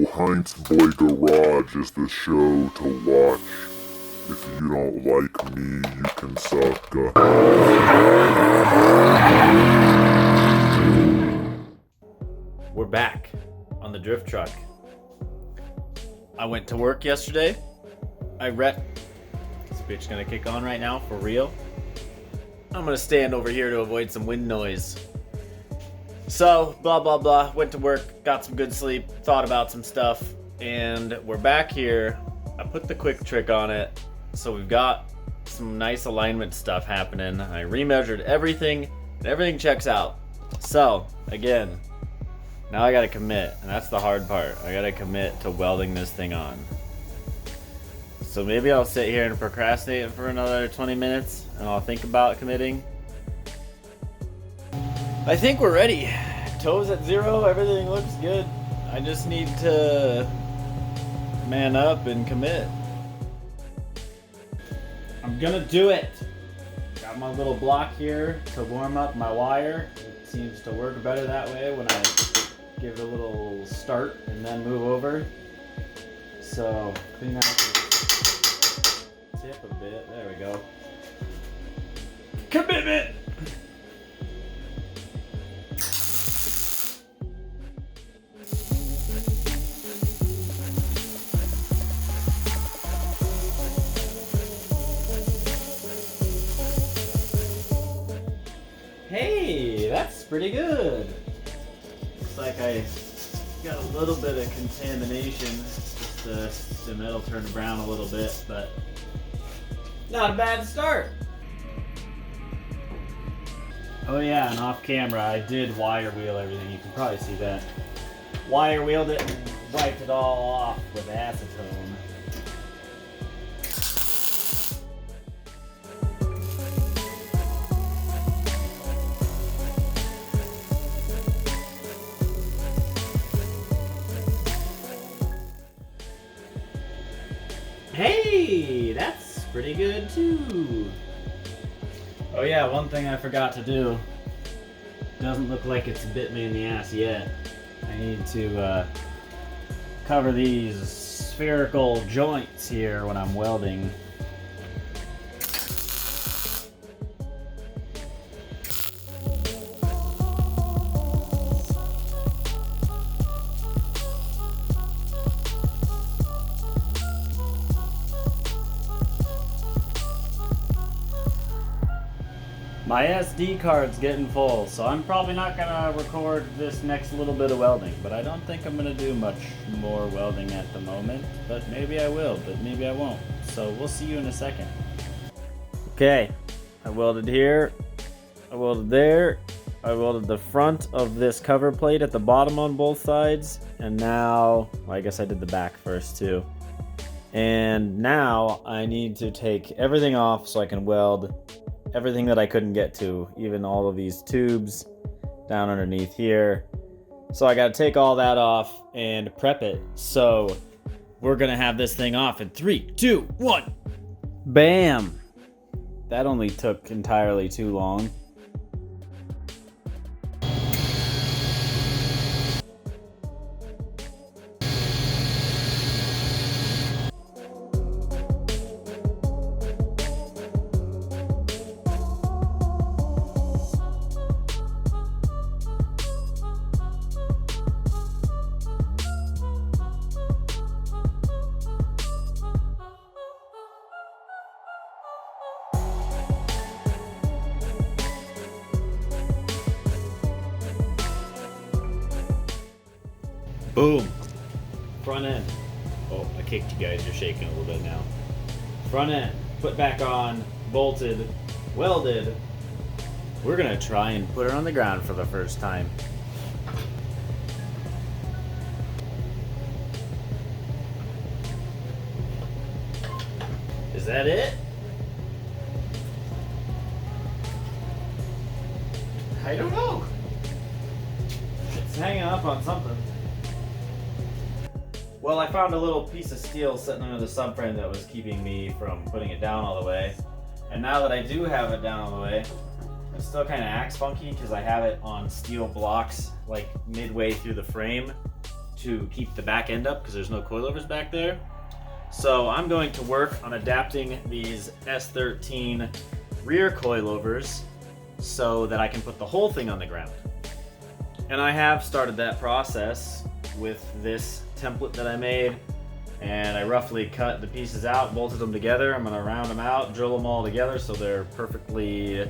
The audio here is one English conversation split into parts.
Heintz Boy Garage is the show to watch. If you don't like me, you can suck. We're back on the drift truck. I went to work yesterday. This bitch gonna kick on right now, for real. I'm gonna stand over here to avoid some wind noise. So, blah blah blah, went to work, got some good sleep, thought about some stuff, and we're back here. I put the quick trick on it, so we've got some nice alignment stuff happening. I remeasured everything, and everything checks out. So, again, now I gotta commit, and that's the hard part. I gotta commit to welding this thing on. So maybe I'll sit here and procrastinate for another 20 minutes, and I'll think about committing. I think we're ready. Toes at zero, everything looks good. I just need to man up and commit. I'm gonna do it. Got my little block here to warm up my wire. It seems to work better that way when I give it a little start and then move over. So clean out the tip a bit. There we go. Commitment! Hey, that's pretty good. Looks like I got a little bit of contamination. Just the metal turned brown a little bit, but not a bad start. Oh yeah, and off camera I did wire wheel everything. You can probably see that. Wire wheeled it and wiped it all off with acetone. Hey, that's pretty good too. Oh yeah, one thing I forgot to do. Doesn't look like it's bit me in the ass yet. I need to cover these spherical joints here when I'm welding. My SD card's getting full, so I'm probably not gonna record this next little bit of welding, but I don't think I'm gonna do much more welding at the moment, but maybe I will, but maybe I won't. So we'll see you in a second. Okay, I welded here, I welded there, I welded the front of this cover plate at the bottom on both sides, and now, well, I guess I did the back first too. And now I need to take everything off so I can weld everything that I couldn't get to, even all of these tubes down underneath here. So I gotta take all that off and prep it. So we're gonna have this thing off in 3, 2, 1. Bam! That only took entirely too long. Boom. Front end. Oh, I kicked you guys. You're shaking a little bit now. Front end. Put back on. Bolted. Welded. We're gonna try and put her on the ground for the first time. Is that it? I don't know. It's hanging up on something. Well, I found a little piece of steel sitting under the subframe that was keeping me from putting it down all the way. And now that I do have it down all the way, it still kind of acts funky because I have it on steel blocks like midway through the frame to keep the back end up because there's no coilovers back there. So I'm going to work on adapting these S13 rear coilovers so that I can put the whole thing on the ground. And I have started that process with this template that I made, and I roughly cut the pieces out, bolted them together. I'm gonna round them out, drill them all together so they're perfectly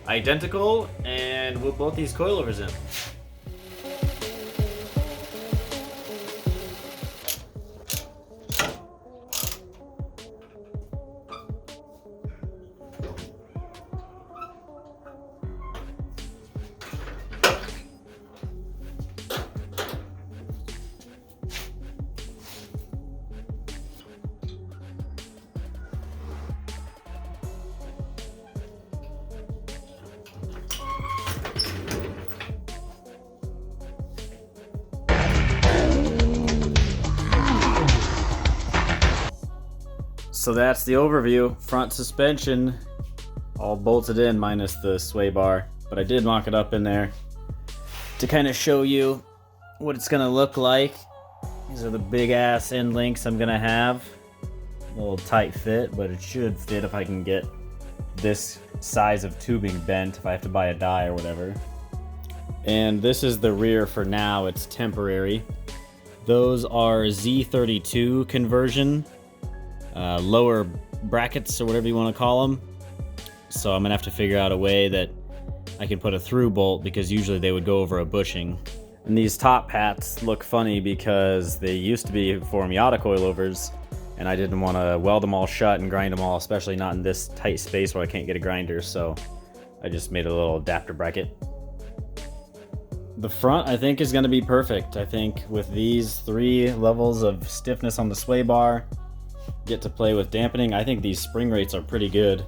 identical, and we'll bolt these coilovers in. So that's the overview. Front suspension all bolted in minus the sway bar, but I did mock it up in there to kind of show you what it's gonna look like. These are the big ass end links I'm gonna have. A little tight fit, but it should fit if I can get this size of tubing bent, if I have to buy a die or whatever. And this is the rear for now, it's temporary. Those are Z32 conversion. Lower brackets or whatever you want to call them. So I'm gonna have to figure out a way that I can put a through bolt, because usually they would go over a bushing. And these top hats look funny because they used to be for Miata coilovers, and I didn't want to weld them all shut and grind them all, especially not in this tight space where I can't get a grinder, so I just made a little adapter bracket. The front, I think, is going to be perfect. I think with these 3 levels of stiffness on the sway bar, get to play with dampening. I think these spring rates are pretty good.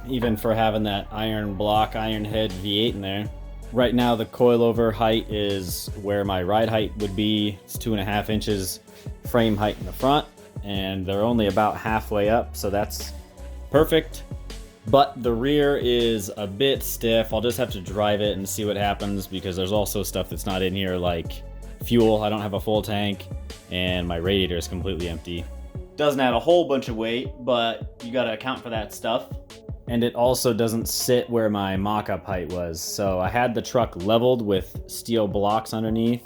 Even for having that iron block, iron head V8 in there. Right now the coilover height is where my ride height would be. It's 2.5 inches frame height in the front, and they're only about halfway up, so that's perfect. But the rear is a bit stiff. I'll just have to drive it and see what happens, because there's also stuff that's not in here, like fuel. I don't have a full tank, and my radiator is completely empty. Doesn't add a whole bunch of weight, but you gotta account for that stuff. And it also doesn't sit where my mock-up height was. So I had the truck leveled with steel blocks underneath,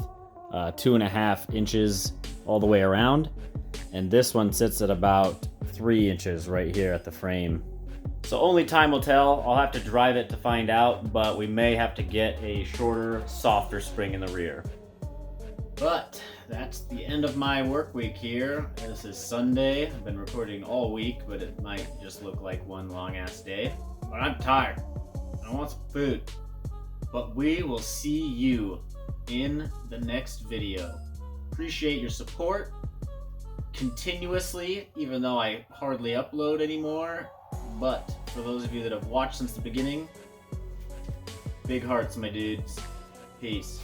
2.5 inches all the way around. And this one sits at about 3 inches right here at the frame. So only time will tell. I'll have to drive it to find out, but we may have to get a shorter, softer spring in the rear. But that's the end of my work week here. This is Sunday. I've been recording all week, but it might just look like one long ass day. But I'm tired. I want some food. But we will see you in the next video. Appreciate your support continuously, even though I hardly upload anymore. But for those of you that have watched since the beginning, big hearts, my dudes. Peace.